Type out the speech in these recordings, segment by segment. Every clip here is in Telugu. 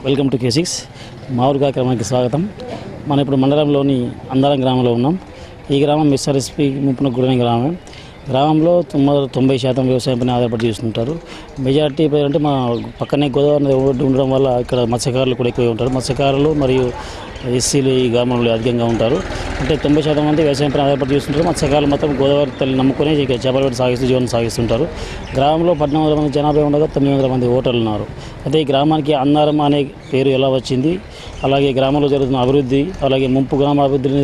వెల్కమ్ టు K6 మాఊరు కార్యక్రమానికి స్వాగతం. మనం ఇప్పుడు మండలంలోని అందారం గ్రామంలో ఉన్నాం. ఈ గ్రామం SRSP ముప్పున గురైన గ్రామం. గ్రామంలో 90% వ్యవసాయం పైన ఆధారపడి చేస్తుంటారు. మెజారిటీ అంటే మా పక్కనే గోదావరి నది ఉండడం వల్ల ఇక్కడ మత్స్యకారులు కూడా ఎక్కువ ఉంటారు. మత్స్యకారులు మరియు ఎస్సీలు ఈ గ్రామంలో అధికంగా ఉంటారు. అంటే 90% మంది వ్యవసాయం పైన ఆధారపడి చేస్తుంటారు. మత్స్యకారులు మొత్తం గోదావరి తల్లి నమ్ముకొని చేపలు పెట్టి సాగిస్తూ జీవనం సాగిస్తుంటారు. గ్రామంలో 1800 మంది జనాభా ఉండగా 900 మంది ఓటర్లు ఉన్నారు. అయితే ఈ గ్రామానికి అన్నారం అనే పేరు ఎలా వచ్చింది, అలాగే గ్రామంలో జరుగుతున్న అభివృద్ధి, అలాగే ముంపు గ్రామ అభివృద్ధిని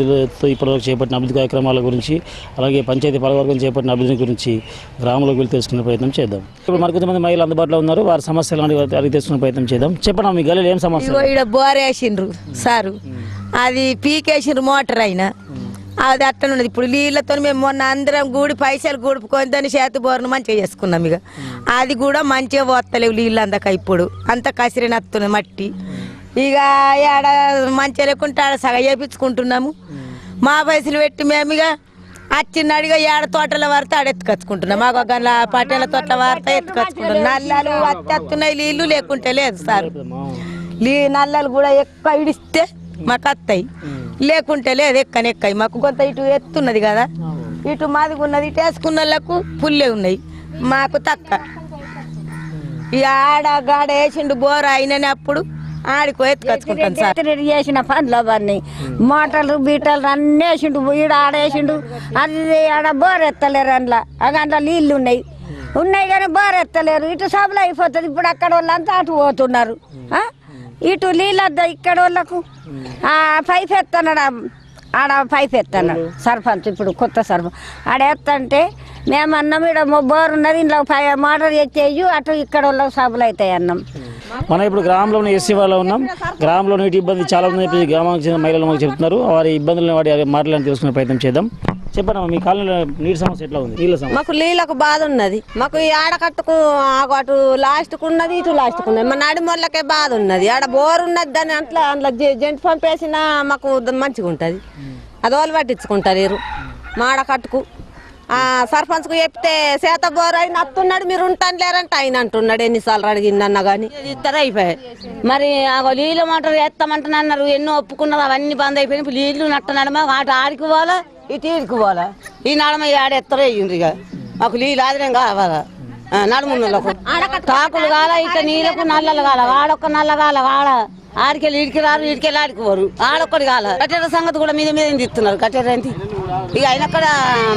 ఇప్పటివరకు చేపట్టిన అభివృద్ధి కార్యక్రమాల గురించి, అలాగే పంచాయతీ పాలకవర్గం చేపట్టిన అభివృద్ధి గురించి గ్రామంలోకి వెళ్ళి తెలుసుకునే ప్రయత్నం చేద్దాం. ఇప్పుడు మరికొంతమంది మహిళలు అందుబాటులో ఉన్నారు. వారి సమస్యలు అడిగి తెలుసుకునే ప్రయత్నం చేద్దాం. చెప్పండి, మీ గల్లీలో ఏం సమస్య? ఇక్కడ బోర్ వేసిండ్రు సారు, అది పీకేసిండ్రు మోటార్ అయినా అది అట్టనున్నది. ఇప్పుడు నీళ్ళతో మేము మొన్న అందరం పైసలు గూడుపుకొని దాన్ని చేతి బోర్ను మంచిగా చేసుకున్నాం. ఇక అది కూడా మంచిగా పోతలేవు నీళ్ళు అందక. ఇప్పుడు అంత కసిరిన వస్తున్నాయి మట్టి. ఇక ఆడ మంచిగా లేకుంటే ఆడ సగ చేపించుకుంటున్నాము. మా పైసలు పెట్టి మేము ఇక వచ్చినాడిగా ఏడ తోటల వారితే ఆడ ఎత్తుకొచ్చుకుంటున్నాం. మాకు గల పట్టెల తోటల వారితే ఎత్తుకొచ్చుకుంటున్నాం. నల్లలు వస్తున్నాయి, నీళ్ళు లేకుంటే లేదు సార్. నల్లలు కూడా ఎక్కువ ఇడిస్తే మాకు వస్తాయి, లేకుంటే లేదు. ఎక్కయి మాకు కొంత ఇటు ఎత్తున్నది కదా, ఇటు మాదిగా ఉన్నది. ఇటు వేసుకున్న వాళ్ళకు పుల్లే ఉన్నాయి, మాకు తక్కువ. ఇక ఆడ గాడ వేసిండు బోర అయినని అప్పుడు ఆడికో ఎత్తుకొచ్చుకుంటాను సార్. చేసిన పనులు అవన్నీ మోటార్లు బీటాలు అన్నీ వేసిండు. ఈడ ఆడేసిండు, అది ఆడ బోర్ ఎత్తలేరు. అందులో నీళ్ళు ఉన్నాయి కానీ బోర్ ఎత్తలేరు. ఇటు సభలు అయిపోతుంది. ఇప్పుడు అక్కడ వాళ్ళంతా అటు పోతున్నారు. ఇటు నీళ్ళద్దా ఇక్కడ వాళ్ళకు. పైప్ ఎత్తన్నాడు, ఆడ పైప్ ఎత్తన్నాడు సర్పంచ్. ఇప్పుడు కొత్త సర్పంచ్ ఆడ ఎత్తంటే మేమన్నాం ఇక్కడ బోర్ ఉన్నది, ఇంట్లో మోటార్ ఎత్తేయు, అటు ఇక్కడ వాళ్ళకి సభలు అవుతాయి అన్నాం. మనం ఇప్పుడు గ్రామంలోని ఎస్సీ వాళ్ళు ఉన్నాం. గ్రామంలో నీటి ఇబ్బంది చాలా ఉంది. గ్రామానికి చెందిన మహిళలు మాకు చెప్తున్నారు. వారి ఇబ్బందులను వాడి మాటలను తెలుసుకునే ప్రయత్నం చేద్దాం. చెప్పండి, మీ కాలంలో నీటి సమస్య ఎట్లా ఉంది? నీళ్ళ సమస్య మాకు నీళ్ళకు బాధ ఉన్నది. మాకు ఈ ఆడకట్టుకు అటు లాస్ట్కు ఉన్నది, ఇటు లాస్ట్కు ఉన్నది. మా నడిమొల్లకే బాధ ఉన్నది. ఆడ బోర్ ఉన్నది, దాన్ని అందులో జంటి పంప్ వేసినా మాకు మంచిగా ఉంటుంది. అది వాళ్ళు పట్టించుకుంటారు. మా ఆడకట్టుకు సర్పంచ్కు చెప్తే చేత బోర్ అయిన అత్తున్నాడు, మీరు ఉంటాను లేరంటే ఆయన అంటున్నాడు. ఎన్నిసార్లు అడిగిందన్నా కానీ ఇద్దరు అయిపోయాయి. మరి నీళ్ళు మోటార్ వేస్తామంటున్నారు, ఎన్నో ఒప్పుకున్నారు, అవన్నీ బంద్ అయిపోయినాయి. ఇప్పుడు నీళ్లు నట్టన్నాడు. మాకు అటు ఆడికి పోవాలా, ఇటు ఈడికి పోవాలా. ఈ నడమ ఆడెత్తరే అయ్యింది. ఇక మాకు నీళ్ళు ఆదిరం కావాలా, నడుములకు తాకులు కాల, ఇక నీళ్ళకు నల్లలు కాల, వాడొక్క నల్ల కాల, వాడ ఆడికెళ్ళి ఇడికి రారు, ఇడికెళ్ళి ఆడికి పోరు. ఆడొక్కడి కాల. కట్టెర సంగతి కూడా మీద మీద ఇస్తున్నారు. కట్టెర ఏంటి ఇక అయినక్కడ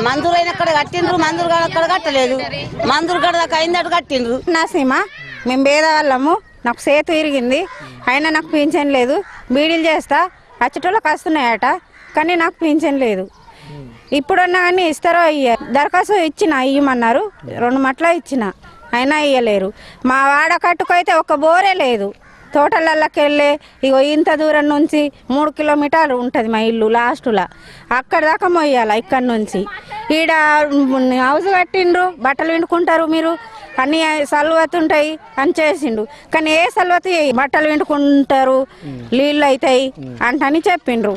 మందూరు అయినక్కడ కట్టిండ్రు, మందూరు అక్కడ కట్టలేదు. మందూరు గడ దాకా అయిందటు కట్టిండ్రు. నా సీమ మేము పేదవాళ్ళము, నాకు సేతు ఇరిగింది, అయినా నాకు పింఛన్ లేదు. బీడీలు చేస్తా, అచ్చటోళ్ళకి వస్తున్నాయట, కానీ నాకు పింఛన్ లేదు. ఇప్పుడున్నా కానీ ఇస్తారో దరఖాస్తు ఇచ్చిన, ఇయ్యమన్నారు. 2 మట్ల ఇచ్చిన, అయినా ఇయ్యలేరు. మా వాడ కట్టుకైతే ఒక బోరే లేదు. తోటలకి వెళ్ళే ఇగో ఇంత దూరం నుంచి 3 కిలోమీటర్లు ఉంటుంది మా ఇల్లు లాస్టులా. అక్కడ దాకా మొయ్యాల. ఇక్కడ నుంచి ఈడ హౌస్ కట్టిండ్రు, బట్టలు విండుకుంటారు, మీరు అన్ని సల్వత్ ఉంటాయి అని చేసిండు. కానీ ఏ సల్వత్ బట్టలు విండుకుంటారు, నీళ్ళు అవుతాయి అంటని చెప్పిండ్రు.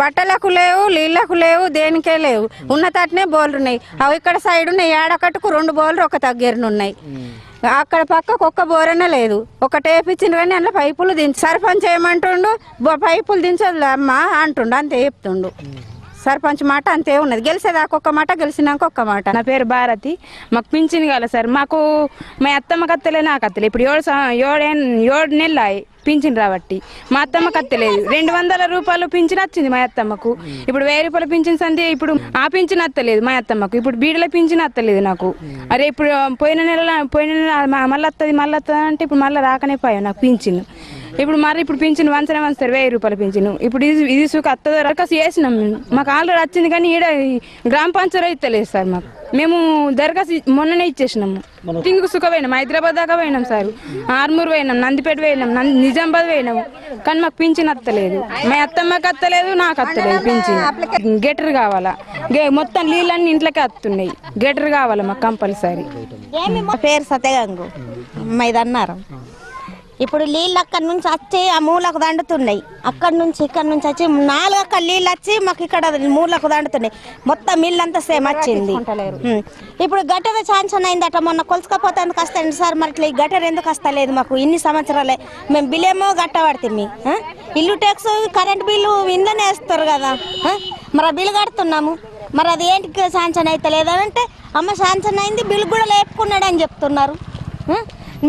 బట్టలకు లేవు, నీళ్ళకు లేవు, దేనికే లేవు. ఉన్న తట్నే బోర్లు ఉన్నాయి. అవి ఇక్కడ సైడ్ ఉన్నాయి. ఏడకట్టుకు 2 బోర్లు ఒక దగ్గరనున్నాయి. అక్కడ పక్కకు ఒక్క బోరనే లేదు. ఒకటి వేపించిండ్రు కానీ అందులో పైపులు సర్పంచ్ ఏమంటుండు, పైపులు దించదు అమ్మా అంటుండు, అంతే చెప్తుండు. సర్పంచ్ మాట అంతే ఉన్నది. గెలిచేదాకా ఒక్క మాట, గెలిచినాక ఒక్క మాట. నా పేరు భారతి. మాకు పింఛన్ కావాలి సార్. మాకు మా అత్తమ్మకి అత్తలే, నాకు అత్తలే. ఇప్పుడు 7 నెలలు పింఛన్ రాబట్టి మా అత్తమ్మకి అత్తలేదు. 200 రూపాయలు పింఛన్ వచ్చింది మా అత్తమ్మకు. ఇప్పుడు 1000 రూపాయల పింఛన్ సంది. ఇప్పుడు ఆ పింఛన్ అత్తలేదు మా అత్తమ్మకు. ఇప్పుడు బీడల పింఛన్ అత్తలేదు నాకు. అరే ఇప్పుడు పోయిన నెల మళ్ళీ వస్తుంది అంటే ఇప్పుడు మళ్ళీ రాకనే పోయావు నాకు పింఛన్. ఇప్పుడు పింఛన్ వంచనే వంచుతారు 1000 రూపాయల పింఛను. ఇప్పుడు ఇది సుఖ అత్తదో దరఖాస్తు చేసినాం. మాకు ఆల్రెడీ వచ్చింది కానీ ఈడ గ్రామ పంచాయతీ ఇస్తలేదు సార్. మాకు మేము దరఖాస్తు మొన్ననే ఇచ్చేసినాము. టింగుకు సుఖ పోయినాం, హైదరాబాద్ దాకా పోయినాం సార్, ఆర్మూర్ పోయినాం, నందిపేట పోయినాం, నిజామాబాద్ పోయినాము. కానీ మాకు పింఛన్ అత్తలేదు. మా అత్తమ్మకి అత్తలేదు, నాకు అత్తలేదు పింఛన్. గెటర్ కావాలా, మొత్తం నీళ్ళన్నీ ఇంట్లోకి వస్తున్నాయి. గెటర్ కావాలా మాకు కంపల్సరీ. పేరు సత్యగంగు, ఇది అన్నారు. ఇప్పుడు నీళ్ళు అక్కడి నుంచి వచ్చి ఆ మూలకు దండుతున్నాయి. అక్కడి నుంచి ఇక్కడ నుంచి వచ్చి 4 అక్కడ నీళ్ళు వచ్చి మాకు ఇక్కడ మూలకు దండుతున్నాయి. మొత్తం మిల్లంతా సేమ్ వచ్చింది. ఇప్పుడు గటర్ శాంక్షన్ అయిందట, మొన్న కొలుసుకపోతానికి వస్తాయండి సార్. మరి ఇట్లా ఈ గటర్ ఎందుకు వస్తలేదు మాకు? ఇన్ని సంవత్సరాలే మేము బిల్లేమో గట్టబడితే ఇల్లు ట్యాక్స్ కరెంట్ బిల్లు ఇంట్లోనే వేస్తారు కదా, మరి ఆ బిల్లు కడుతున్నాము. మరి అది ఏంటి శాంక్షన్ అయితే లేదంటే అమ్మ శాంక్షన్ అయింది, బిల్లు కూడా లేపుకున్నాడు అని చెప్తున్నారు.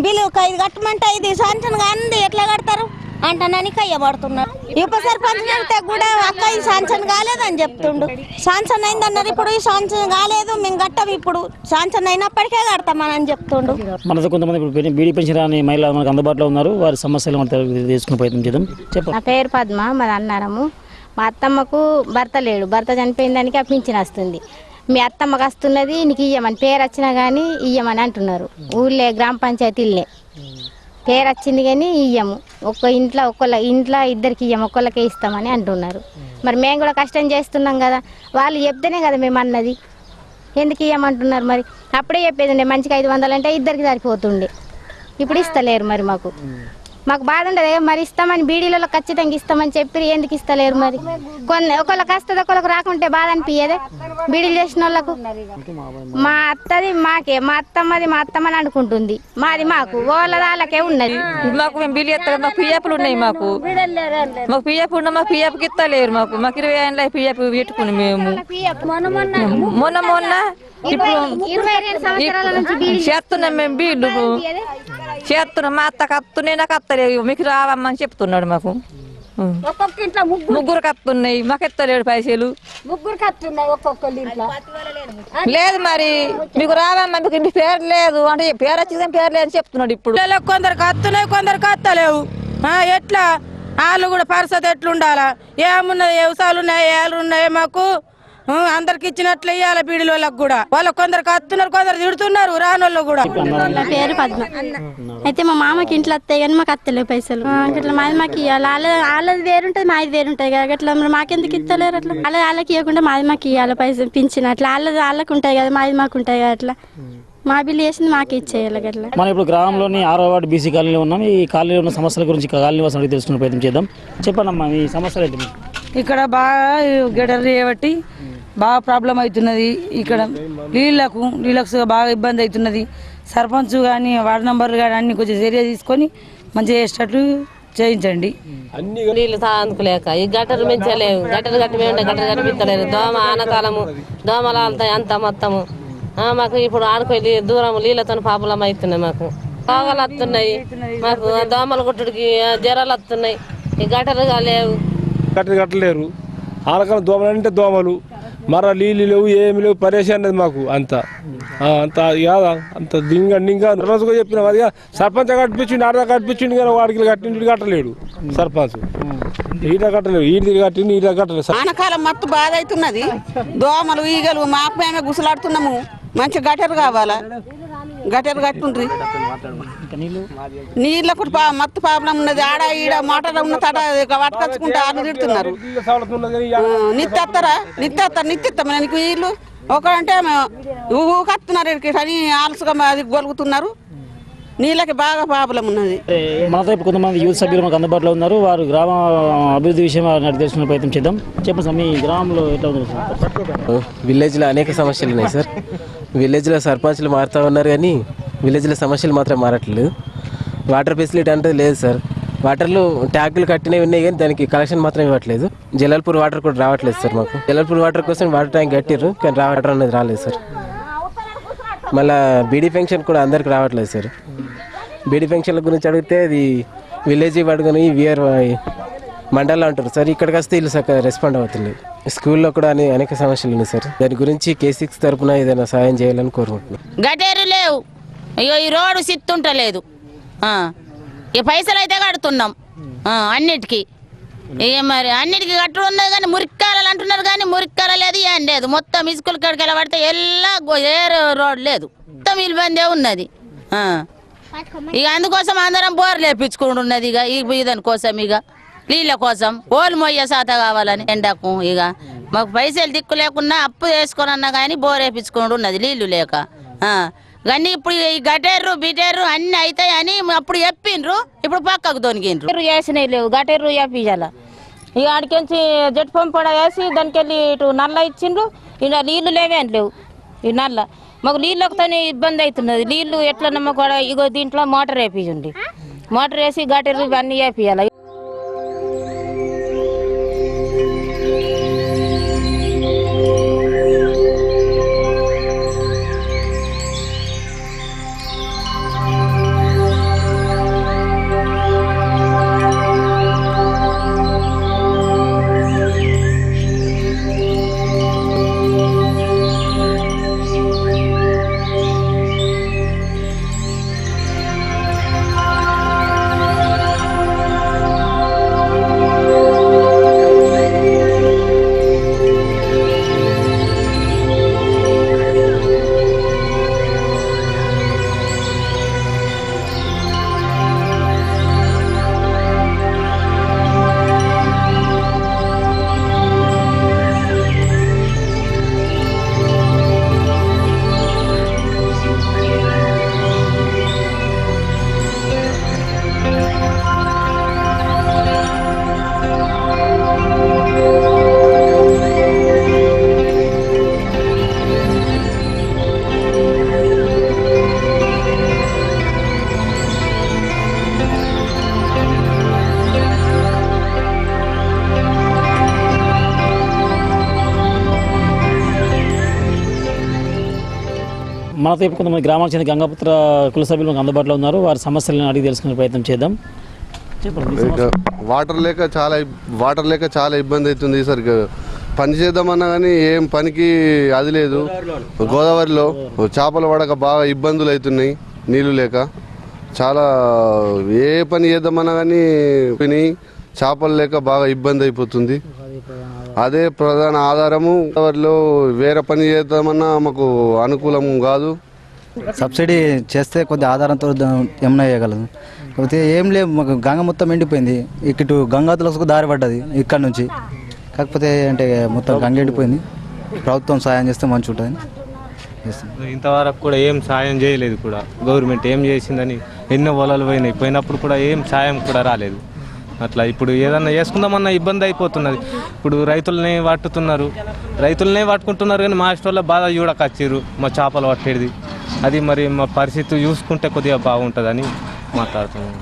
బిల్లు 5 కట్టమంటే 5 శాంక్షన్ కానిది ఎట్లా కడతారు అంటానని కయ్యబడుతున్నారు. ఉప సర్పంచ్ అంటే కూడా అక్క ఈ శాంక్షన్ కాలేదని చెప్తుండు. శాంక్షన్ అయింది అన్నారు, ఇప్పుడు ఈ శాంక్షన్ కాలేదు మేము కట్టాం, ఇప్పుడు శాంక్షన్ అయినప్పటికే కడతామని చెప్తుండు. మనతో కొంతమంది ఇప్పుడు బీడీ పెన్షన్ రాని మహిళలు మనకు అందుబాటులో ఉన్నారు. వారి సమస్యలు మనం తీసుకునే ప్రయత్నం చేద్దాం. చెప్పండి. నా పేరు పద్మ, మాది అన్నారము. మా అత్తమ్మకు భర్త లేడు, భర్త చనిపోయిన దానికి ఆ పింఛన్ వస్తుంది. మీ అత్తమ్మకు వస్తున్నది, నీకు ఇయ్యమని పేరు వచ్చినా కానీ ఇయ్యమని అంటున్నారు. ఊళ్ళే గ్రామ పంచాయతీలే పేరు వచ్చింది కానీ ఇయ్యము. ఒకళ్ళ ఇంట్లో ఇద్దరికి ఇయ్యము, ఒక్కళ్ళకే ఇస్తామని అంటున్నారు. మరి మేము కూడా కష్టం చేస్తున్నాం కదా, వాళ్ళు చెప్తేనే కదా మేము అన్నది. ఎందుకు ఇయ్యమంటున్నారు? మరి అప్పుడే చెప్పేది ఉండే మంచిగా 500 అంటే ఇద్దరికి సరిపోతుండే. ఇప్పుడు ఇస్తలేరు. మరి మాకు బాధ ఉండదు. మరి ఇస్తామని బీడీలలో ఖచ్చితంగా ఇస్తామని చెప్పి ఎందుకు ఇస్తలేరు? మరి ఒకళ్ళకి వస్తుంది, ఒకళ్ళకి రాకుంటే బాధ అనిపించదే బీడీలు చేసిన వాళ్ళకు. మా అత్తది మాకే, మా అత్తమ్మని అనుకుంటుంది, మాది మాకు వాళ్ళకే ఉన్నది. మాకు మేము బిల్లు ఎత్తాం, మాకు పిఎఫ్లు ఉన్నాయి. మాకు పిఎఫ్ ఉన్నా మాకు పిఎఫ్కి ఇస్తలేరు. మాకు 20 ఏళ్ళ పిఎఫ్ పెట్టుకుని మేము మొన్న ఇప్పుడు చేస్తున్నాం. మేము బిల్లు చేస్తున్నాం. మా అత్త కత్తునే నాకు అత్తలేదు, మీకు రావమ్మని చెప్తున్నాడు. మాకు ముగ్గురు కత్తున్నాయి, మాకు ఎత్తలేడు పైసలు. లేదు మరి మీకు రావమ్మా, మీకు ఇంటి పేరు లేదు అంటే పేరు వచ్చింది పేరు లేదని చెప్తున్నాడు. ఇప్పుడు కొందరు కత్తున్నాయి, కొందరు కత్తలేవు. ఎట్లా వాళ్ళు కూడా పరిస్థితి ఎట్లుండాలా? ఏమున్నది, వ్యవసాయాలు ఉన్నాయి, ఏళ్ళు ఉన్నాయి. మాకు అందరికి ఇచ్చినట్లు ఇవ్వాలి బీడీల వాళ్ళకి కూడా. వాళ్ళు కొందరు కత్తున్నారు, కొందరు తిడుతున్నారు రానోళ్ళు కూడా. నా పేరు పద్మ. అయితే మా మామకి ఇంట్లో వస్తాయి కానీ మాకు అత్తలేవు పైసలు. అట్లా మాది మాకు ఇవ్వాలి. వాళ్ళది వేరుంటది, మాది వేరుంటది కదా. అట్లా మరి మాకెందుకు ఇస్తలేరు? అట్లా వాళ్ళకి ఇవ్వకుండా మాది మాకు ఇవ్వాలి పైసలు పింఛన్. అట్లా వాళ్ళకి ఉంటాయి కదా, మాది మాకు ఉంటాయి కదా. అట్లా మా బిల్లు చేసింది మాకు ఇచ్చేయాలి. అట్లా మనం ఇప్పుడు గ్రామంలోని 6వ వార్డు బీసీ కాలనీలో ఉన్నాం. ఈ కాలనీలో ఉన్న సమస్యల గురించి కాలనీ వాసులు తెలుసుకునే ప్రయత్నం చేద్దాం. చెప్పండి అమ్మా, మీ సమస్యలు ఏంటి? ఇక్కడ బాగా గడర్ చేయబట్టి బాగా ప్రాబ్లం అవుతున్నది. ఇక్కడ నీళ్ళకు బాగా ఇబ్బంది అవుతున్నది. సర్పంచ్ కానీ వార్డు నంబర్లు కానీ అన్ని కొంచెం చర్య తీసుకొని మంచిగా చేసేటట్లు చేయించండి. నీళ్ళు తాగులేక ఈ గటర్ పెంచలేవు, గటర్ కట్టిస్తలేరు. దోమ ఆనకాలము దోమలు వెళ్తాయి అంత మొత్తము. మాకు ఇప్పుడు ఆడుకోయి దూరం నీళ్ళతో పాపలం అవుతున్నాయి. మాకు రోగాలు వస్తున్నాయి, మాకు దోమలు గుట్టుడికి జ్వరాలు వస్తున్నాయి. ఈ గటరుగా లేవు, గటర్ కట్టలేరు. ఆనకాలం దోమలు అంటే దోమలు, మర నీళ్ళు లేవు, ఏమి లేవు. పరేషాన్ అనేది మాకు అంత కాదా, అంత డింగా రోజుగా చెప్పిన అదిగా సర్పంచ్ కట్టించిండు, ఆడ కట్టించిండు కానీ వాడికి కట్టించుడు కట్టలేడు సర్పంచ్. ఈట కట్టలేడు, ఈట కట్టిండు, ఈట కట్టలేదు. ఆనకాలం మత్తు బాధ అవుతున్నది. దోమలు ఈగలు మాకు మేమే గుసలాడుతున్నాము. మంచి గటర్ కావాలా, గటర్ కట్టుండ్రి. నీళ్ళకు మత్తు ప్రాబ్లం ఉన్నది. ఆడ ఈడ మోటార్ ఉన్న తట పట్టుకొచ్చుకుంటే ఆరు తిడుతున్నారు. నిత్యత్తాం నీకు వీళ్ళు ఒకరంటే కత్తున్నారు అని ఆలసుగా అది గొలుగుతున్నారు. నీళ్ళకి బాగా ప్రాబ్లం ఉన్నది. మనతో ఇప్పుడు కొంతమంది యూత్ సభ్యులు మనకు అందుబాటులో ఉన్నారు. వారు గ్రామ అభివృద్ధి విషయం తెలుసుకునే ప్రయత్నం చేద్దాం. చెప్పండి సార్, మీ గ్రామంలో ఎట్లా ఉంది? విలేజ్లో అనేక సమస్యలు ఉన్నాయి సార్. విలేజ్లో సర్పంచ్లు మారుతూ ఉన్నారు కానీ విలేజ్లో సమస్యలు మాత్రం మారట్లేదు. వాటర్ ఫెసిలిటీ అంటే లేదు సార్. వాటర్లు ట్యాంకులు కట్టినవి ఉన్నాయి కానీ దానికి కలెక్షన్ మాత్రం ఇవ్వట్లేదు. జలాల్పూర్ వాటర్ కూడా రావట్లేదు సార్. మాకు జలాల్పూర్ వాటర్ కోసం వాటర్ ట్యాంక్ కట్టారు కానీ వాటర్ అనేది రాలేదు సార్. మళ్ళీ బీడీ పెన్షన్ కూడా అందరికి రావట్లేదు సార్. బీడీ పెన్షన్ల గురించి అడిగితే అది విలేజ్ పడుకొని విఆర్ మండలం అంటారు సార్. ఇక్కడికి వస్తే వీళ్ళు చక్కగా రెస్పాండ్ అవుతలేదు. స్కూల్లో కూడా అనేక సమస్యలు ఉన్నాయి సార్. దాని గురించి K6 తరఫున ఏదైనా సాయం చేయాలని కోరుకుంటున్నాం. గటేరు లేవు, ఇగో ఈ రోడ్డు సిత్తుంటలేదు. ఇక పైసలు అయితే కడుతున్నాం అన్నిటికీ. ఇక మరి అన్నిటికీ కట్టడం ఉన్నది కానీ మురిక్కాలలు అంటున్నారు కానీ మురిక్కాల లేదు, ఏం లేదు. మొత్తం ఇసుకలు కడికెళ్ళ పడితే ఎలా ఏ రోడ్ లేదు, మొత్తం ఇబ్బందే ఉన్నది. ఇక అందుకోసం అందరం బోర్లు వేపించుకుంటున్నది. ఇక ఈ దానికోసం ఇక నీళ్ళ కోసం ఓలు మొయ్య శాత కావాలని ఎండకు. ఇక మాకు పైసలు దిక్కు లేకున్నా అప్పు చేసుకొని అన్నా కానీ బోర్ వేపించుకుంటూ ఉన్నది నీళ్లు లేక. కానీ ఇప్పుడు ఈ గటేరు బిటేరు అన్ని అవుతాయని అప్పుడు చెప్పిండ్రు, ఇప్పుడు పక్కకు దొనికిండ్రు. వేసినవి లేవు, గటేరు వేపియాల. ఇక ఆడికెళ్ళి జెట్ పంప్ కూడా వేసి దానికి వెళ్ళి ఇటు నల్ల ఇచ్చిండ్రు. ఇలా నీళ్లు లేవేం లేవు. ఈ నల్ల మాకు నీళ్ళొకతోనే ఇబ్బంది అవుతున్నది. నీళ్లు ఎట్లన్నా కూడా ఇగో దీంట్లో మోటార్ వేపియండి, మోటార్ వేసి గటేరు ఇవన్నీ వేపియాలి. మనతో ఇప్పుడు కొంతమంది గ్రామాలకు చెందిన గంగాపుత్ర కుల సభ్యులు మనకు అందుబాటులో ఉన్నారు. వారి సమస్యలను అడిగి తెలుసుకునే ప్రయత్నం చేద్దాం. చెప్పండి. వాటర్ లేక చాలా ఇబ్బంది అవుతుంది సార్. పని చేద్దామన్నా కానీ ఏం పనికి అది లేదు. గోదావరిలో చేపలు పడక బాగా ఇబ్బందులు అవుతున్నాయి నీళ్లు లేక. చాలా ఏ పని చేద్దామన్నా కానీ చేపలు లేక బాగా ఇబ్బంది అయిపోతుంది. అదే ప్రధాన ఆధారము. గోదావరిలో వేరే పని చేద్దామన్నా మాకు అనుకూలం కాదు. సబ్సిడీ చేస్తే కొద్ది ఆధారంతో ఏమన్నా చేయగలదు. కాకపోతే ఏం లేవు, మాకు గంగ మొత్తం ఎండిపోయింది. ఇటు గంగాతులకు దారి పడ్డది ఇక్కడ నుంచి. కాకపోతే అంటే మొత్తం గంగ ఎండిపోయింది. ప్రభుత్వం సాయం చేస్తే మంచి ఉంటుంది. ఇంతవరకు కూడా ఏం సాయం చేయలేదు. కూడా గవర్నమెంట్ ఏం చేసిందని ఎన్నో వలలు పోయినప్పుడు కూడా ఏం సాయం కూడా రాలేదు. అట్లా ఇప్పుడు ఏదన్నా చేసుకుందామన్నా ఇబ్బంది అయిపోతున్నది. ఇప్పుడు రైతులనే పట్టుకుంటున్నారు కానీ మా ఇష్టంలో బాధ చూడకొచ్చారు మా చేపలు పట్టేది. అది మరి మా పరిస్థితి చూసుకుంటే కొద్దిగా బాగుంటుందని మాట్లాడుతున్నాను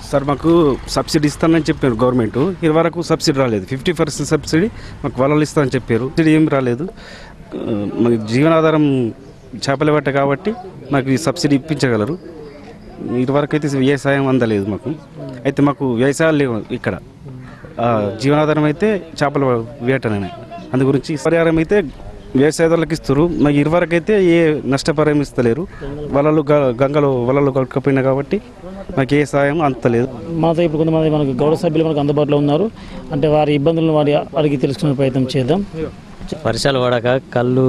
సార్. మాకు సబ్సిడీ ఇస్తానని చెప్పారు గవర్నమెంట్. ఇదివరకు సబ్సిడీ రాలేదు. 50% సబ్సిడీ మాకు వలలు ఇస్తామని చెప్పారు. సబ్సిడీ ఏం రాలేదు. మాకు జీవనాధారం చేపల వేట కాబట్టి మాకు ఈ సబ్సిడీ ఇప్పించగలరు. ఇదివరకు అయితే వ్యవసాయం అందలేదు మాకు. అయితే మాకు వ్యవసాయాలు లేవు ఇక్కడ. జీవనాధారం అయితే చేపల వేటనే. అందు గురించి పరిహారం అయితే వ్యవసాయదారులకు ఇస్తారు. మాకు ఇదివరకు అయితే ఏ నష్టపరిహారం ఇస్తలేరు. గంగలో వలలు కట్టుకపోయినా కాబట్టి మాకు ఏ సాయం అంతలేదు. మనతో ఇప్పుడు కొంతమంది మనకు గౌరవ సభ్యులు మనకు అందుబాటులో ఉన్నారు. అంటే వారి ఇబ్బందులను అడిగి తెలుసుకునే ప్రయత్నం చేద్దాం. వర్షాలు పడక కళ్ళు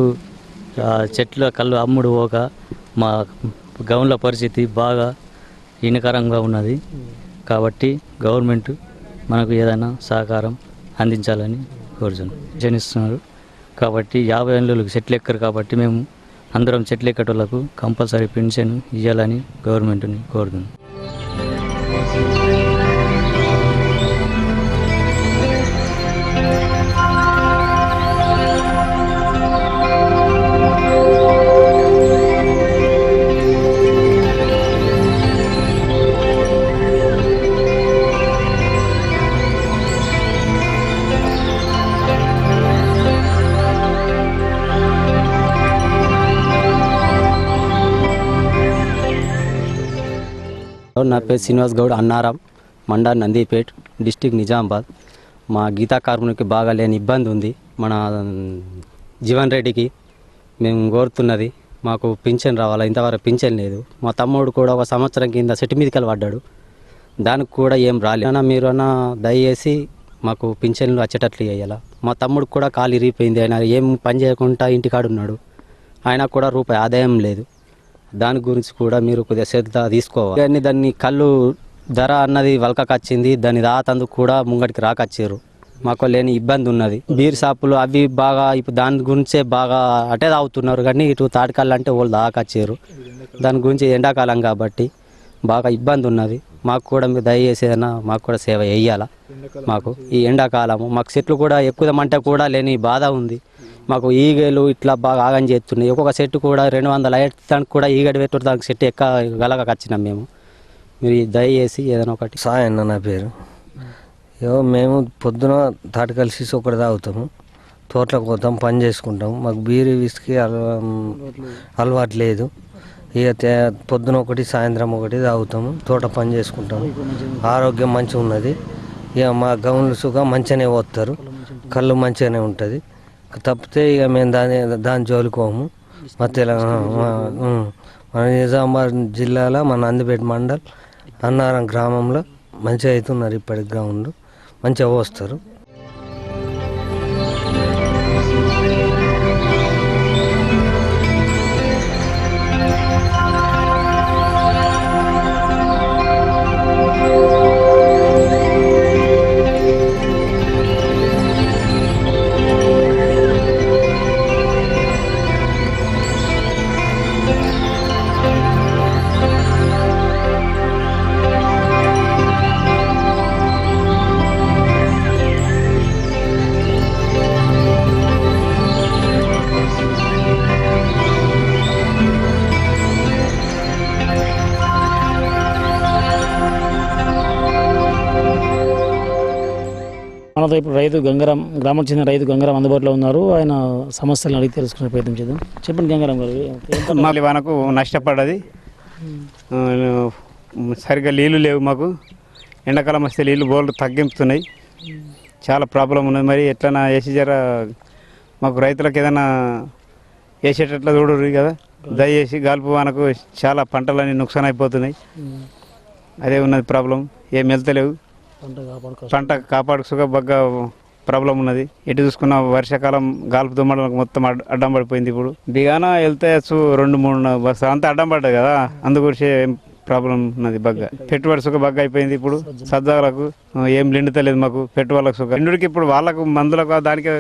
అమ్ముడు పోక మా గౌన్ల పరిస్థితి బాగా హీనకరంగా ఉన్నది. కాబట్టి గవర్నమెంట్ మనకు ఏదైనా సహకారం అందించాలని జనిస్తున్నారు. కాబట్టి 50 ఏళ్ళకి చెట్లు ఎక్కరు. కాబట్టి మేము అందరం చెట్లు ఎక్కటోళ్లకు కంపల్సరీ పెన్షన్ ఇవ్వాలని గవర్నమెంట్ని కోరుతున్నాం. నా పేరు శ్రీనివాస్ గౌడ్, అన్నారం, మండల్, నందిపేట్, డిస్టిక్ నిజామాబాద్. మా గీతా కార్మికునికి బాగా లేని ఇబ్బంది ఉంది. మన జీవన్ రెడ్డికి మేము కోరుతున్నది మాకు పింఛన్ రావాలా. ఇంతవరకు పింఛన్ లేదు. మా తమ్ముడు కూడా 1 సంవత్సరం కింద సెట్ మీదకి పడ్డాడు. దానికి కూడా ఏం రాలేదు. మీరు దయచేసి మాకు పింఛన్లు వచ్చేటట్లు చేయాలా. మా తమ్ముడికి కూడా కాలు ఇరిగిపోయింది. ఆయన ఏం పని చేయకుండా ఇంటికాడున్నాడు. ఆయన కూడా రూపాయి ఆదాయం లేదు. దాని గురించి కూడా మీరు కొద్దిగా శ్రద్ధ తీసుకోవాలి. కానీ దాన్ని కళ్ళు ధర అన్నది వలకకొచ్చింది. దాన్ని రాతందుకు కూడా ముంగటికి రాకొచ్చారు. మాకు లేని ఇబ్బంది ఉన్నది. బీర్ షాపులు అవి బాగా ఇప్పుడు దాని గురించే బాగా అటే తాగుతున్నారు, కానీ ఇటు తాటికాళ్ళు అంటే వాళ్ళు దాకొచ్చారు. దాని గురించి ఎండాకాలం కాబట్టి బాగా ఇబ్బంది ఉన్నది. మాకు కూడా మీరు దయచేసి ఏదైనా మాకు కూడా సేవ వేయాలా. మాకు ఈ ఎండాకాలము మాకు చెట్లు కూడా ఎక్కుదామంటే కూడా లేని బాధ ఉంది. మాకు ఈగలు ఇట్లా బాగా ఆగం చేస్తున్నాయి. ఒక్కొక్క చెట్టు కూడా 200 దానికి కూడా ఈగడి పెట్టు దానికి చెట్టు గలగా వచ్చినాం మేము. మీరు దయచేసి ఏదైనా ఒకటి. సాయన్న నా పేరు. మేము పొద్దున తాటికల్ సీసీ ఒకటి తాగుతాము, తోటలకు పోతాం, పని చేసుకుంటాం. మాకు బీరు విస్కీ అలవాటు లేదు. ఇక పొద్దున ఒకటి సాయంత్రం ఒకటి తాగుతాము, తోట పని చేసుకుంటాము. ఆరోగ్యం మంచిగా ఉన్నది. ఇక మా గౌన్లు సుఖం మంచిగానే పోతారు, కళ్ళు మంచిగానే ఉంటుంది. తప్పితే ఇక మేము దాని జోలికోము. మా మన నిజామాబాద్ జిల్లాలో మన నందిపేట మండల్ అన్నారం గ్రామంలో మంచిగా అవుతున్నారు. ఇప్పటికి గ్రౌండ్ మంచిగా వస్తారు. మనతో ఇప్పుడు రైతు గంగారాం, గ్రామానికి చెందిన రైతు గంగారాం అందుబాటులో ఉన్నారు. ఆయన సమస్యలను అడిగి తెలుసుకునే ప్రయత్నం చేద్దాం. చెప్పండి గంగారాం గారు. మాకు మనకు నష్టపడ్డది, సరిగ్గా నీళ్ళు లేవు. మాకు ఎండాకాలం వస్తే నీళ్ళు బోర్లు తగ్గింపుతున్నాయి, చాలా ప్రాబ్లం ఉన్నది. మరి ఎట్లా వేసి జర మాకు రైతులకు ఏదైనా వేసేటట్లు చూడరు కదా. దయచేసి గాల్పు మనకు చాలా పంటలన్నీ నుక్సాన్ అయిపోతున్నాయి. అదే ఉన్నది ప్రాబ్లం. ఏం వెళ్తలేవు, పంట కాపాడుకోగా బాగా ప్రాబ్లం ఉన్నది. ఎటు చూసుకున్న వర్షాకాలం గాల్పు దుమ్మడం మొత్తం అడ్డం పడిపోయింది. ఇప్పుడు బిగానా వెళ్తే 2-3 బస్సు అంతా అడ్డం పడ్డది కదా, అందుగురించి ప్రాబ్లం ఉన్నది. బాగా పెట్టుబడి సుఖ బాగా అయిపోయింది. ఇప్పుడు సజ్జాలకు ఏం నిండుతలేదు మాకు. పెట్టుబడులకు సుఖ నిండుకి ఇప్పుడు వాళ్ళకు మందులకు దానికి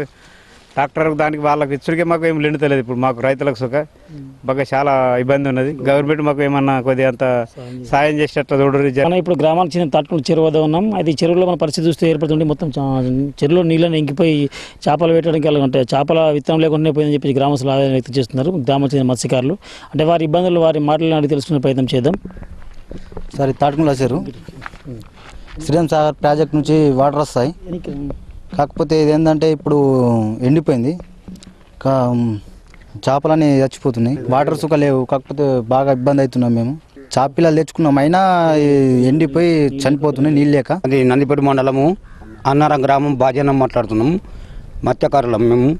ట్రాక్టర్కు దానికి వాళ్ళకి ఇచ్చుడికే మాకు ఏం నిండుతలేదు. ఇప్పుడు మాకు రైతులకు సుఖ బాగా చాలా ఇబ్బంది ఉన్నది. గవర్నమెంట్ మాకు ఏమన్నా కొద్దిగా అంత సాయం చేసేటట్టు చూడరు. మనం ఇప్పుడు గ్రామానికి చెందిన తాటికల్ చెరువు వద్ద ఉన్నాం. అయితే చెరువులో మన పరిస్థితి చూస్తే ఏర్పడుతుంది. మొత్తం చెరువులో నీళ్ళని ఇంకిపోయి చేపలు పెట్టడానికి అంటే చేపల విత్తనం లేకుండా పోయిందని చెప్పి గ్రామస్తులు ఆదాయం వ్యక్తం చేస్తున్నారు. గ్రామానికి చెందిన మత్స్యకారులు. అంటే వారి ఇబ్బందులు వారి మాటలను అడిగి తెలుసుకునే ప్రయత్నం చేద్దాం. సరే, తాటికల్ చెరువు శ్రీరామ్ సాగర్ ప్రాజెక్ట్ నుంచి వాటర్ వస్తాయి. కాకపోతే ఇదేంటంటే ఇప్పుడు ఎండిపోయింది, చేపలన్నీ చచ్చిపోతున్నాయి, వాటర్ సుఖ లేవు. కాకపోతే బాగా ఇబ్బంది అవుతున్నాం మేము. చేపపిల్లలు తెచ్చుకున్నాం, అయినా ఎండిపోయి చనిపోతున్నాయి నీళ్ళు లేక. అది నందిపేట మండలము అన్నారం గ్రామం బాజనం మాట్లాడుతున్నాము. మత్స్యకారులం మేము.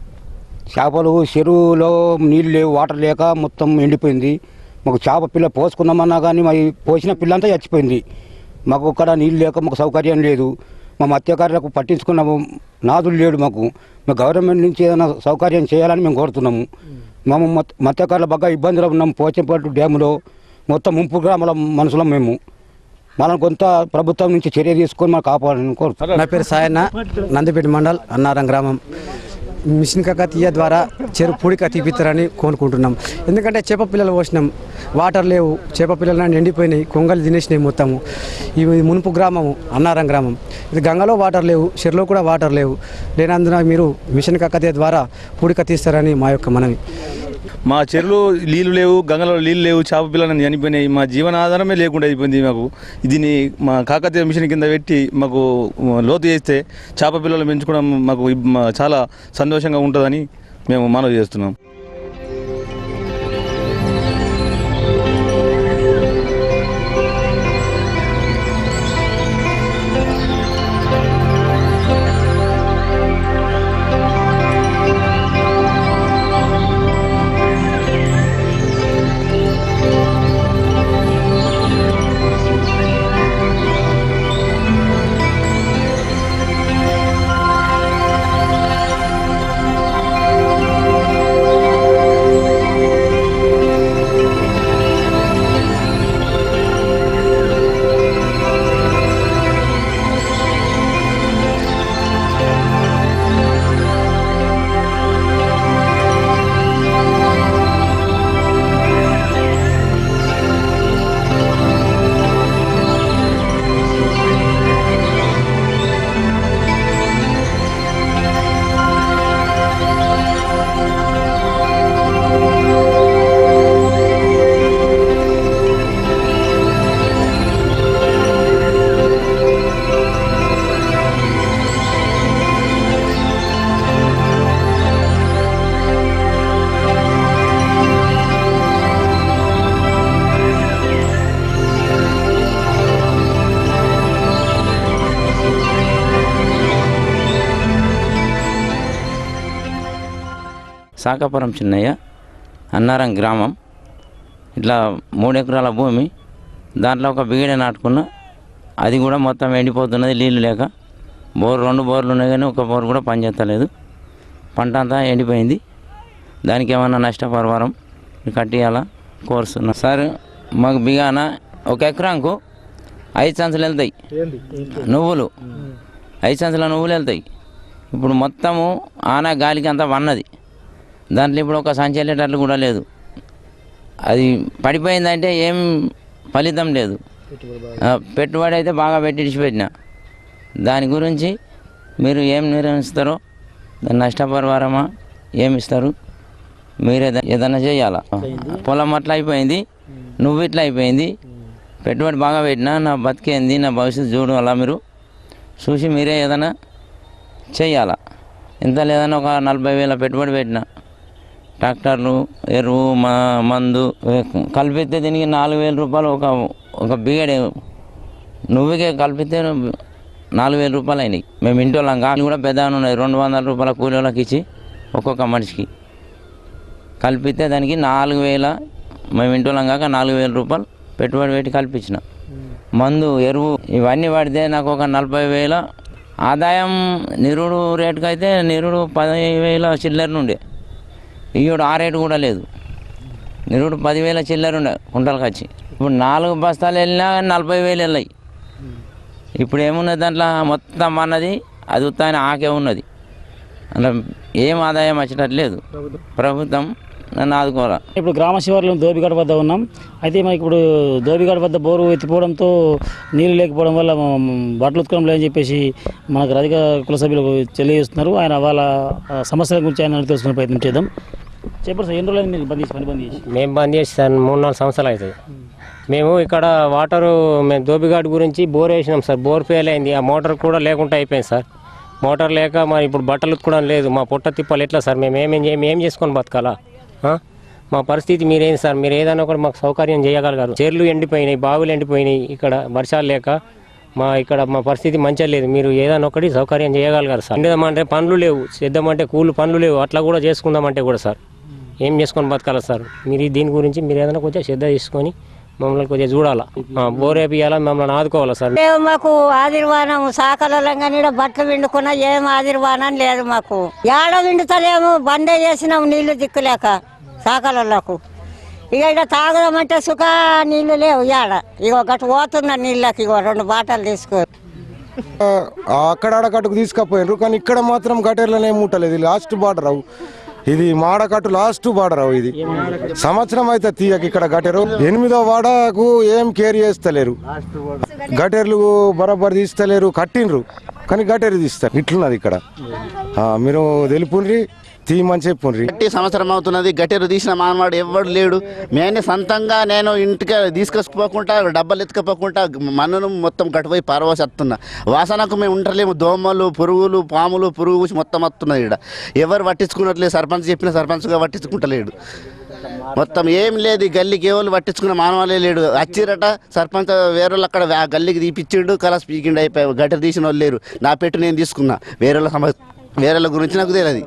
చేపలు చెరువులో నీళ్ళు లేవు, వాటర్ లేక మొత్తం ఎండిపోయింది. మాకు చేప పిల్ల పోసుకున్నామన్నా కానీ మరి పోసిన పిల్ల అంతా చచ్చిపోయింది. మాకు ఇక్కడ నీళ్ళు లేక మాకు సౌకర్యం లేదు. మా మత్స్యకారులకు పట్టించుకున్న నాదులు లేడు. మాకు గవర్నమెంట్ నుంచి ఏదైనా సౌకర్యం చేయాలని మేము కోరుతున్నాము. మేము మత్స్యకారులు బాగా ఇబ్బందులు ఉన్నాము. పోచంపట్టు డ్యాములో మొత్తం ముంపు గ్రామాల మనుషులం మేము. మనం కొంత ప్రభుత్వం నుంచి చర్య తీసుకొని మనం కాపాడాలని కోరుతున్నాం. నా పేరు సాయన్న, నందిపేట మండల్ అన్నారం గ్రామం. మిషన్ కాకతీయ ద్వారా చెరువు పూడిక తీపిస్తారని కోరుకుంటున్నాం. ఎందుకంటే చేప పిల్లలు పోసినాం, వాటర్ లేవు, చేప పిల్లలు ఎండిపోయినాయి, కొంగలు తినేసినాయి మొత్తము. ఇవి మునుపు గ్రామము అన్నారం గ్రామం. ఇది గంగలో వాటర్ లేవు, చెరువులో కూడా వాటర్ లేవు. లేనందున మీరు మిషన్ కాకతీయ ద్వారా పూడిక తీస్తారని మా యొక్క మనవి. మా చెరువులో నీళ్ళు లేవు, గంగలో నీళ్ళు లేవు, చేప పిల్లలని చనిపోయినాయి. మా జీవనాధారమే లేకుండా అయిపోయింది. మాకు దీన్ని మా కాకతీయ మిషన్ కింద పెట్టి మాకు లోతు చేస్తే చేప పిల్లలు పెంచుకోవడం మాకు చాలా సంతోషంగా ఉంటుందని మేము మనవి చేస్తున్నాం. సాకాపురం చిన్నయ్య, అన్నారం గ్రామం. ఇట్లా 3 ఎకరాల భూమి, దాంట్లో ఒక బిగిడ నాటుకున్న, అది కూడా మొత్తం ఎండిపోతున్నది నీళ్ళు లేక. 2 బోర్లు ఉన్నాయి కానీ ఒక బోర్ కూడా పనిచేస్తలేదు. పంట అంతా ఎండిపోయింది. దానికి ఏమన్నా నష్టపరిహారం కట్టియాలా కోరుస్తున్నాం సార్. మాకు బిగాన 1 ఎకరాకు 5 సంచులు వెళ్తాయి నువ్వులు, 5 సంచుల నువ్వులు వెళ్తాయి. ఇప్పుడు మొత్తము ఆన గాలికి అంతా వన్నది. దాంట్లో ఇప్పుడు ఒక సంచి వెళ్ళేటట్లు కూడా లేదు. అది పడిపోయిందంటే ఏం ఫలితం లేదు. పెట్టుబడి అయితే బాగా పెట్టించిన. దాని గురించి మీరు ఏం నిర్ణయిస్తారో, దాని నష్టపరిహారమా ఏమి ఇస్తారు, మీరే ఏదైనా చేయాలా. పొలం అట్లా అయిపోయింది, నువ్వు ఇట్లా అయిపోయింది, పెట్టుబడి బాగా పెట్టినా నా బతికేంది, నా భవిష్యత్తు చూడు. అలా మీరు చూసి మీరే ఏదైనా చేయాలా. ఎంత లేదన్నా ఒక 40,000 పెట్టుబడి పెట్టిన, ట్రాక్టర్లు, ఎరువు, మందు కలిపితే దీనికి 4,000 రూపాయలు. ఒక బిగడే నువ్వుకే కలిపితే 4,000 రూపాయలు అయినాయి. మేము ఇంటి వాళ్ళం కాదు కూడా పెద్దగా ఉన్నాయి. 200 రూపాయల కూలి వాళ్ళకి ఇచ్చి ఒక్కొక్క మనిషికి కలిపితే దానికి 4,000, మేము ఇంటి వాళ్ళం కాక 4,000 రూపాయలు పెట్టుబడి పెట్టి కల్పించిన. మందు, ఎరువు ఇవన్నీ పడితే నాకు ఒక 40,000 ఆదాయం. నిరుడు రేటుకి అయితే నిరుడు 10,000 చిల్లర నుండే, ఈయోడు ఆ రేటు కూడా లేదు. నిరుడు 10,000 చిల్లర ఉండే కుంటలకు వచ్చి. ఇప్పుడు 4 బస్తాలు వెళ్ళినా 40,000 వెళ్ళాయి. ఇప్పుడు ఏమున్నది దాంట్లో మొత్తం అన్నది అది ఉత్తాన ఆకే ఉన్నది. అలా ఏం ఆదాయం వచ్చేటట్లేదు. ప్రభుత్వం నన్ను ఆదుకోవాలా. ఇప్పుడు గ్రామ శివారులో దోబిగడ వద్ద ఉన్నాం. అయితే మనకి ఇప్పుడు దోబిగడ వద్ద బోరు ఎత్తిపోవడంతో నీళ్ళు లేకపోవడం వల్ల బట్టలు ఉత్కడం లేదని చెప్పేసి మనకు అధిక కుల సభ్యులు తెలియజేస్తున్నారు. ఆయన వాళ్ళ సమస్యల గురించి ఆయన తెలుసుకునే ప్రయత్నం చేద్దాం. చెప్పండి సార్, ఎన్ని రోజులు మీరు బంద్ చేసి? మేము బంద్ చేసి సార్ 3-4 సంవత్సరాలు అవుతుంది. మేము ఇక్కడ వాటరు మేము దోబిఘాట్ గురించి బోర్ వేసినాం సార్. బోర్ ఫెయిల్ అయింది. ఆ మోటార్ కూడా లేకుండా అయిపోయింది సార్. మోటార్ లేక మరి ఇప్పుడు బట్టలు ఉత్తుకోవడం లేదు. మా పొట్ట తిప్పాలి ఎట్లా సార్? మేము ఏం చేసుకొని బతకాలా? మా పరిస్థితి మీరేంది సార్? మీరు ఏదైనా కూడా మాకు సౌకర్యం చేయగలగారు. చెర్లు ఎండిపోయినాయి, బావులు ఎండిపోయినాయి. ఇక్కడ వర్షాలు లేక మా పరిస్థితి మంచిగా లేదు. మీరు ఏదైనా ఒకటి సౌకర్యం చేయగలగారు సార్. ఎండదామంటే పనులు లేవు, చేద్దామంటే కూలి పనులు లేవు. అట్లా కూడా చేసుకుందామంటే కూడా సార్ ఏం చేసుకొని బతకాలా సార్? మీరు దీని గురించి మీరు ఏదైనా కొంచెం శ్రద్ధ తీసుకొని మమ్మల్ని కొంచెం చూడాలా, బోర్ వేపియాలా, మమ్మల్ని ఆదుకోవాలా సార్. మాకు ఆదిర్వానం సాకలంగానే బట్టలు విండుకున్నా ఏం ఆదిర్వానం లేదు మాకు. ఏడ విండుతలేము, బండే చేసినాము నీళ్లు దిక్కులేక సాకలకు. ఇక ఇక్కడ తాగదామంటే సుఖ నీళ్లు లేవు ఏడ. ఇక గట్టు పోతున్న నీళ్ళకి ఇక 2 బాటలు తీసుకో. అక్కడకట్టుకు తీసుకపోయారు, కానీ ఇక్కడ మాత్రం గటేర్లనే ముట్టలేదు. లాస్ట్ బార్డర్ అవు ఇది, మాడకట్టు లాస్ట్ బార్డర్ అవు ఇది. సంవత్సరం అయితే తీయక ఇక్కడ గటేరు 8వ వాడకు ఏం కేర్ చేస్తలేరు. గటేర్లు బరాబర్ తీస్తలేరు. కట్టిండ్రు కానీ గటేరు తీస్తారు. ఇట్లున్నది ఇక్కడ. మీరు తెలుపుండ్రి, తీయమని చెప్పుండ్రి. సంవత్సరం అవుతున్నది, గటేరు తీసిన మానవాడు ఎవడు లేడు. నేనే సొంతంగా నేను ఇంటికి తీసుకొచ్చుకోకుండా డబ్బాలు ఎత్తుకపోకుండా మన్నును మొత్తం గట్టుపోయి పారవసేస్తున్నా. వాసనకు మేము ఉండలేము. దోమలు, పురుగులు, పాములు, పురుగు మొత్తం వస్తున్నాయి. ఇక్కడ ఎవరు పట్టించుకున్నట్లేదు. సర్పంచ్ చెప్పిన సర్పంచ్గా పట్టించుకుంటలేడు. మొత్తం ఏం లేదు. గల్లీకి ఎవరు పట్టించుకున్న మానవాలే లేడు. వచ్చిరట సర్పంచ్ వేరే వాళ్ళు అక్కడ గల్లీకి తీపిచ్చిండు, కలాస్ పీకిండు, అయిపోయి గటేరు తీసిన వాళ్ళు లేరు. నా పెట్టు నేను తీసుకున్నా, వేరే గురించి నాకు తెలియదు.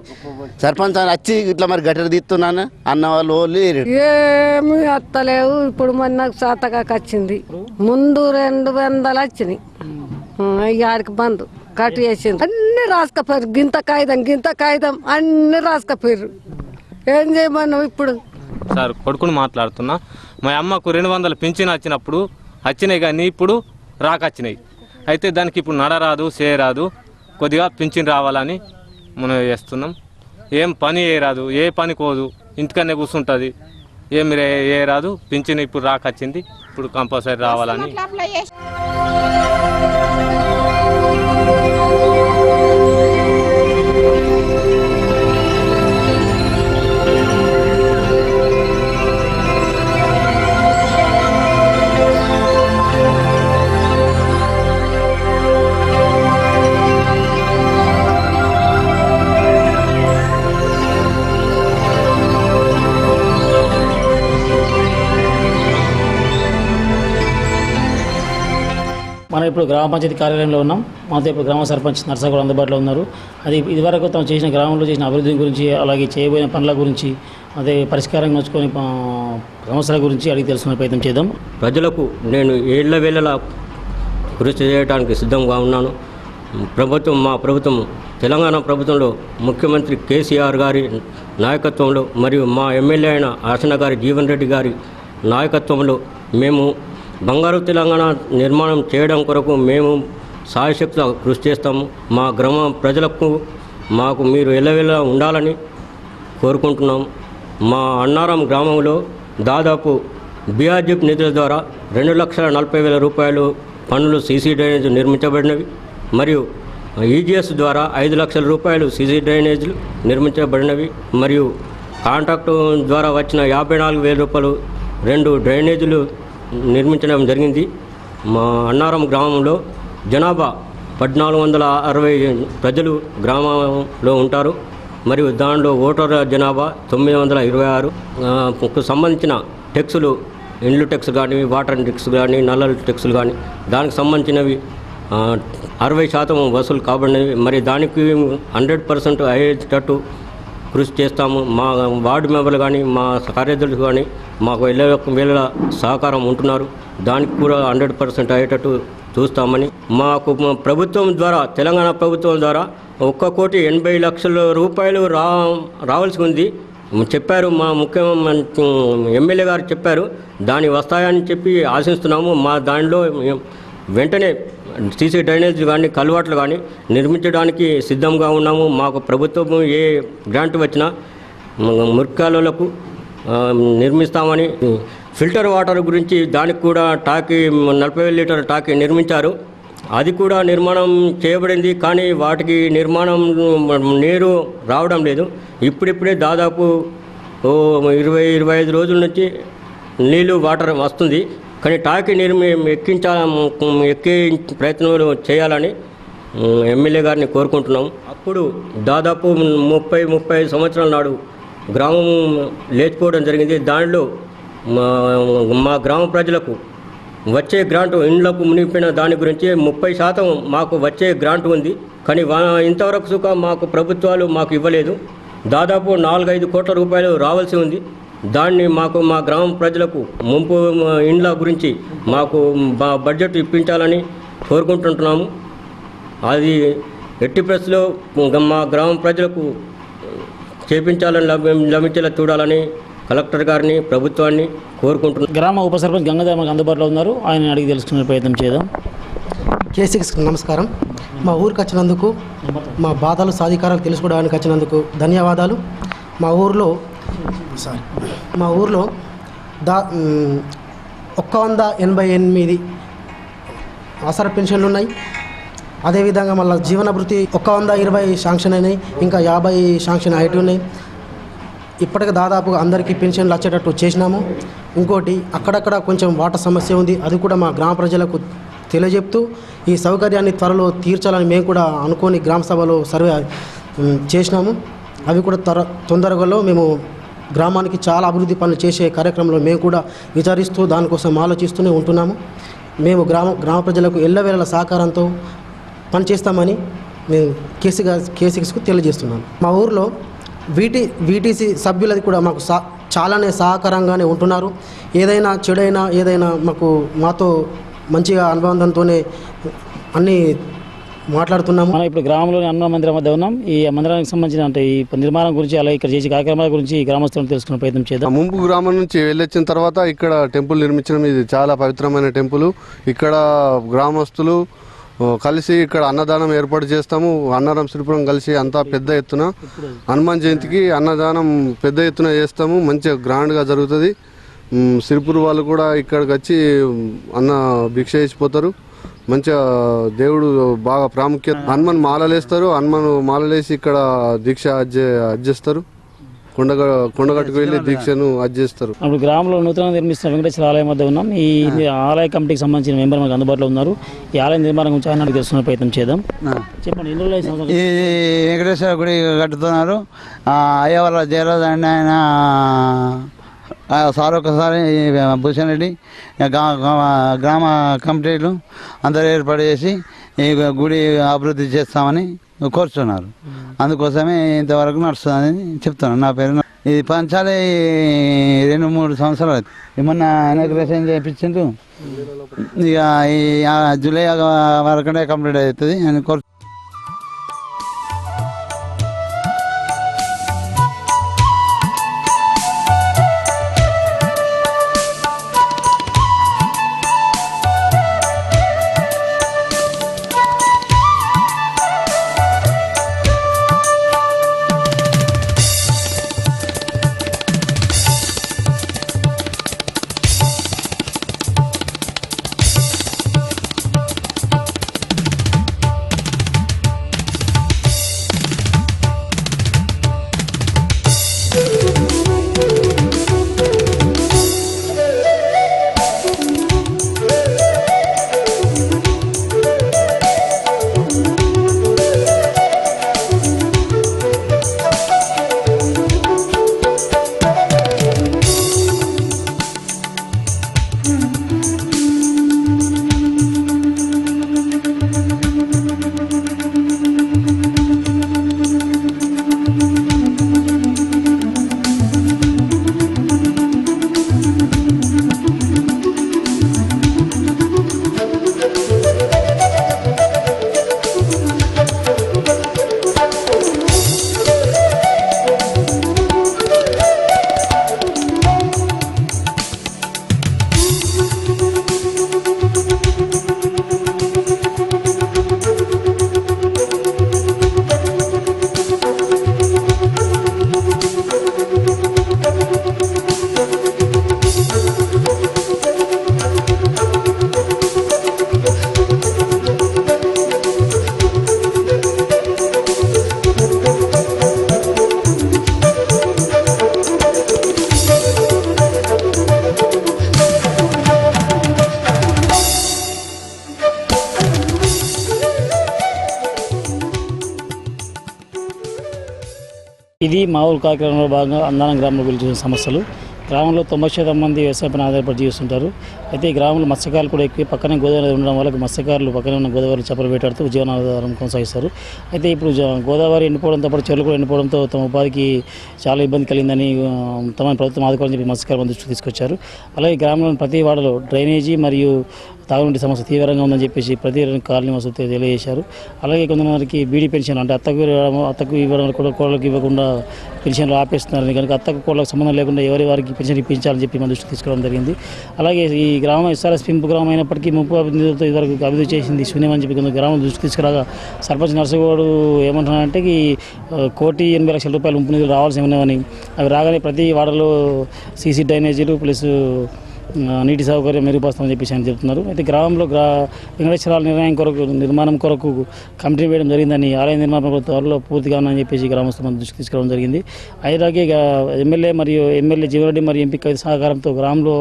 సర్పంచ్ అని వచ్చి ఇట్లా మరి గటేరు తీస్తున్నాను అన్న వాళ్ళు ఏమి అత్తలేవు. ఇప్పుడు మరి నాకు శాతగా వచ్చింది. ముందు 200 వచ్చినాయి. ఆడికి బంధు కట్టు చేసింది. అన్ని రాసుకపోయారు. గింత కాగితం అన్ని రాసుకపోయారు. ఏం చేయమన్నావు ఇప్పుడు? సార్ కొడుకుని మాట్లాడుతున్నా. మా అమ్మకు 200 పింఛన్ వచ్చినాయి కానీ ఇప్పుడు రాకొచ్చినాయి. అయితే దానికి ఇప్పుడు నడరాదు, చేయరాదు. కొద్దిగా పింఛన్ రావాలని మనం చేస్తున్నాం. ఏం పని చేయరాదు, ఏ పని కోదు, ఇంటికనే కూర్చుంటుంది. ఏం చేయరాదు. పింఛన్ ఇప్పుడు రాకొచ్చింది, ఇప్పుడు కంపల్సరీ రావాలని. మనం ఇప్పుడు గ్రామ పంచాయతీ కార్యాలయంలో ఉన్నాం. మనతో ఇప్పుడు గ్రామ సర్పంచ్ నర్సా కూడా అందుబాటులో ఉన్నారు. అది ఇదివరకు తాము చేసిన గ్రామంలో చేసిన అభివృద్ధి గురించి, అలాగే చేయబోయిన పనుల గురించి, అదే పరిష్కారం నోచుకొని సమస్యల గురించి అడిగి తెలుసుకునే ప్రయత్నం చేద్దాం. ప్రజలకు నేను ఏళ్ల వేళలా కృషి చేయడానికి సిద్ధంగా ఉన్నాను. మా ప్రభుత్వం తెలంగాణ ప్రభుత్వంలో ముఖ్యమంత్రి కేసీఆర్ గారి నాయకత్వంలో మరియు మా ఎమ్మెల్యే అయిన ఆసన గారి జీవన్ రెడ్డి గారి నాయకత్వంలో మేము బంగారు తెలంగాణ నిర్మాణం చేయడం కొరకు మేము సాయశక్తిగా కృషి చేస్తాము. మా గ్రామ ప్రజలకు మాకు మీరు ఎల్లవేళ ఉండాలని కోరుకుంటున్నాము. మా అన్నారం గ్రామంలో దాదాపు బీఆర్జీప్ నిధుల ద్వారా 2,40,000 రూపాయలు పనులు సీసీ డ్రైనేజ్ నిర్మించబడినవి మరియు ఈజీఎస్ ద్వారా 5 లక్షల రూపాయలు సీసీ డ్రైనేజీలు నిర్మించబడినవి మరియు కాంట్రాక్టు ద్వారా వచ్చిన 54,000 రూపాయలు 2 డ్రైనేజీలు నిర్మించడం జరిగింది. మా అన్నారం గ్రామంలో జనాభా 1,460 ప్రజలు గ్రామంలో ఉంటారు మరియు దానిలో ఓటర్ జనాభా 926కు సంబంధించిన ట్యాక్సులు, ఇండ్లు ట్యాక్స్ కానీ, వాటర్ ట్యాక్స్ కానీ, నల్లల ట్యాక్సులు కానీ దానికి సంబంధించినవి 60% వసూలు కాబడినవి. మరి దానికి 100% అయ్యేటట్టు కృషి చేస్తాము. మా వార్డు మెంబర్లు కానీ, మా కార్యదర్శులు కానీ మాకు వేళ సహకారం ఉంటున్నారు. దానికి కూడా 100% అయ్యేటట్టు చూస్తామని మాకు ప్రభుత్వం ద్వారా, తెలంగాణ ప్రభుత్వం ద్వారా 1,80,00,000 రూపాయలు రావాల్సి ఉంది చెప్పారు. మా ముఖ్యమంత్రి ఎమ్మెల్యే గారు చెప్పారు. దాని వస్తాయని చెప్పి ఆశిస్తున్నాము. మా దానిలో వెంటనే సీసీ డ్రైనేజ్ కానీ, కల్వర్ట్లు కానీ నిర్మించడానికి సిద్ధంగా ఉన్నాము. మాకు ప్రభుత్వం ఏ గ్రాంట్ వచ్చినా మురికాలకు నిర్మిస్తామని. ఫిల్టర్ వాటర్ గురించి దానికి కూడా టాకీ 40,000 లీటర్ల టాకీ నిర్మించారు. అది కూడా నిర్మాణం చేయబడింది. కానీ వాటికి నిర్మాణం నీరు రావడం లేదు. ఇప్పుడిప్పుడే దాదాపు 20-25 రోజుల నుంచి నీళ్ళు వాటర్ వస్తుంది. కానీ టాకీ ఎక్కే ప్రయత్నాలు చేయాలని ఎమ్మెల్యే గారిని కోరుకుంటున్నాం. అప్పుడు దాదాపు 30-35 సంవత్సరాల నాడు గ్రామం లేచిపోవడం జరిగింది. దానిలో మా గ్రామ ప్రజలకు వచ్చే గ్రాంటు, ఇండ్లకు మునిగిపోయిన దాని గురించి 30% మాకు వచ్చే గ్రాంటు ఉంది. కానీ ఇంతవరకు సుఖ మాకు ప్రభుత్వాలు మాకు ఇవ్వలేదు. దాదాపు 4-5 కోట్ల రూపాయలు రావాల్సి ఉంది. దాన్ని మాకు మా గ్రామ ప్రజలకు ముంపు ఇండ్ల గురించి మాకు బడ్జెట్ ఇప్పించాలని కోరుకుంటుంటున్నాము. అది ఎట్టి ప్రెస్లో మా గ్రామ ప్రజలకు చేపించాలని లభించేలా చూడాలని కలెక్టర్ గారిని, ప్రభుత్వాన్ని కోరుకుంటున్నాం. గ్రామ ఉప సర్పంచ్ గంగాధర్ మనకు అందుబాటులో ఉన్నారు. ఆయన అడిగి తెలుసుకునే ప్రయత్నం చేద్దాం. K6 నమస్కారం. మా ఊరికి వచ్చినందుకు, మా బాధలు సాధికారాలు తెలుసుకోవడానికి వచ్చినందుకు ధన్యవాదాలు. మా ఊర్లో 188 ఆసరా పెన్షన్లు ఉన్నాయి. అదేవిధంగా మళ్ళీ జీవనభృతి 120 శాంక్షన్ అయినాయి. ఇంకా 50 శాంక్షన్ అయ్యేవి ఉన్నాయి. ఇప్పటికి దాదాపుగా అందరికీ పెన్షన్లు వచ్చేటట్టు చేసినాము. ఇంకోటి అక్కడక్కడ కొంచెం వాటర్ సమస్య ఉంది. అది కూడా మా గ్రామ ప్రజలకు తెలియజెప్తూ ఈ సౌకర్యాన్ని త్వరలో తీర్చాలని మేము కూడా అనుకోని గ్రామ సభలో సర్వే చేసినాము. అవి కూడా తొందరగా మేము గ్రామానికి చాలా అభివృద్ధి పనులు చేసే కార్యక్రమంలో మేము కూడా విచారిస్తూ దానికోసం ఆలోచిస్తూనే ఉంటున్నాము. మేము గ్రామ ప్రజలకు ఎల్లవేళల సహకారంతో పనిచేస్తామని మేము K6కు తెలియజేస్తున్నాము. మా ఊర్లో వీటీసీ సభ్యులది కూడా మాకు చాలానే సహకారంగానే ఉంటున్నారు. ఏదైనా చెడైనా ఏదైనా మాతో మంచిగా అనుబంధంతోనే అన్నీ మాట్లాడుతున్నాము. మనం ఇప్పుడు గ్రామంలోని అన్న మందిరం వద్ద ఉన్నాం. ఈ మందిరానికి సంబంధించిన అంటే ఈ నిర్మాణం గురించి, అలాగే ఇక్కడ చేసే కార్యక్రమాల గురించి గ్రామస్తులను తెలుసుకునే ప్రయత్నం చేద్దాం. ముంపు గ్రామం నుంచి వెళ్ళొచ్చిన తర్వాత ఇక్కడ టెంపుల్ నిర్మించడం ఇది చాలా పవిత్రమైన టెంపుల్. ఇక్కడ గ్రామస్తులు కలిసి ఇక్కడ అన్నదానం ఏర్పాటు చేస్తాము. అన్నారం శ్రీపురం కలిసి అంతా పెద్ద ఎత్తున హనుమాన్ జయంతికి అన్నదానం పెద్ద ఎత్తున చేస్తాము. మంచిగా గ్రాండ్గా జరుగుతుంది. సిరిపూర్ వాళ్ళు కూడా ఇక్కడికి వచ్చి అన్న భిక్ష చేసిపోతారు. మంచిగా దేవుడు బాగా ప్రాముఖ్యత. హనుమాన్ మాలలేస్తారు. హనుమాన్ మాలలేసి ఇక్కడ దీక్ష అజ్జేస్తారు. కొండగట్టుకు వెళ్ళి దీక్షను అజ్జేస్తారు. అప్పుడు గ్రామంలో నూతనంగా నిర్మిస్తున్న వెంకటేశ్వర ఆలయం వద్ద ఉన్నాం. ఈ ఆలయ కమిటీకి సంబంధించిన మెంబర్ మనకు అందుబాటులో ఉన్నారు. ఈ ఆలయ నిర్మాణం గురించి ఆయన తెలుసుకునే ప్రయత్నం చేద్దాం. చెప్పండి, ఈ వెంకటేశ్వర గుడి కట్టుతున్నారు. అయ్యవాళ్ళ జయరాజ్ అని ఆయన సార్ ఒకసారి భూషణ్ రెడ్డి గ్రామ కమిటీలు అందరూ ఏర్పాటు చేసి ఈ గుడి అభివృద్ధి చేస్తామని కోరుతున్నారు. అందుకోసమే ఇంతవరకు నడుస్తుందని చెప్తున్నాను. నా పేరు ఇది పంచాలి 2-3 సంవత్సరాలు అవుతుంది. ఏమన్నా ఇనాగ్రేషన్ చేయించిండు, ఇక ఈ జూలై వరకనే కంప్లీట్ అవుతుంది అని కోరు. ఇది మామూలు కార్యక్రమంలో భాగంగా అందానం గ్రామంలో వెళ్తున్న సమస్యలు. గ్రామంలో 90% మంది వ్యవసాయంపై ఆధారపడి జీవిస్తుంటారు. అయితే ఈ గ్రామంలో మత్స్యకారులు కూడా ఎక్కువ. పక్కనే గోదావరి ఉండడం వల్ల మత్స్యకారులు పక్కనే ఉన్న గోదావరి చేపలు వేటాడుతూ జీవనాధారం కొనసాగిస్తారు. అయితే ఇప్పుడు గోదావరి ఎండిపోవడంతో పాటు చెరువులు కూడా ఎండిపోవడంతో తమ ఉపాధికి చాలా ఇబ్బంది కలిగిందని తమ ప్రభుత్వం ఆదుకోవాలని చెప్పి మత్స్యకారుల దృష్టికి తీసుకొచ్చారు. అలాగే గ్రామంలోని ప్రతి వాడలో డ్రైనేజీ మరియు తాగునీటి సమస్య తీవ్రంగా ఉందని చెప్పేసి ప్రతి కాలనీ వసతి తెలియజేశారు. అలాగే కొంతమందికి బీడీ పెన్షన్ అంటే అత్తకు ఇవ్వడం కూడా కోళ్ళకి ఇవ్వకుండా పెన్షన్లు ఆపేస్తున్నారని, కనుక అత్తకు కోళ్ళకు సంబంధం లేకుండా ఎవరి వారికి పెన్షన్ ఇప్పించాలని చెప్పి మన దృష్టికి తీసుకోవడం జరిగింది. అలాగే ఈ గ్రామం ఎస్ఆర్ఎస్ పెంపు గ్రామం అయినప్పటికీ ముప్పు అభివృద్ధితో ఇదివరకు అభివృద్ధి చేసింది శూన్యమని చెప్పి కొంత గ్రామం దృష్టికి తీసుకురాగా సర్పంచ్ నర్సగౌడ్ ఏమంటున్నారంటే ఈ 1,80,00,000 రూపాయలు ముప్పు నిధులు రావాల్సి ఉన్నాయని, అవి రాగానే ప్రతి వాడలో సీసీ డ్రైనేజీలు ప్లస్ నీటి సౌకర్యం మెరుగుపరుస్తామని చెప్పేసి ఆయన చెప్తున్నారు. అయితే గ్రామంలో వెంకటేశ్వరాల నిర్మాణం కొరకు కమిటీ వేయడం జరిగిందని, ఆలయ నిర్మాణం త్వరలో పూర్తిగా ఉందని చెప్పేసి గ్రామస్తుల దృష్టికి తీసుకురావడం జరిగింది. అలాగే ఎమ్మెల్యే జీవరెడ్డి మరియు ఎంపీ కవిత సహకారంతో గ్రామంలో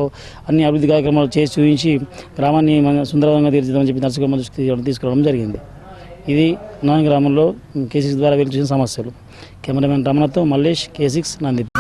అన్ని అభివృద్ధి కార్యక్రమాలు చేసి చూపించి గ్రామాన్ని సుందరంగా తీర్చిదామని చెప్పి నర్సగమ్మ దృష్టికి తీసుకురావడం జరిగింది. ఇది నా గ్రామంలో K6 ద్వారా వెళ్లి చూసిన సమస్యలు. కెమెరామెన్ రమణతో మల్లేష్, K6 నంది.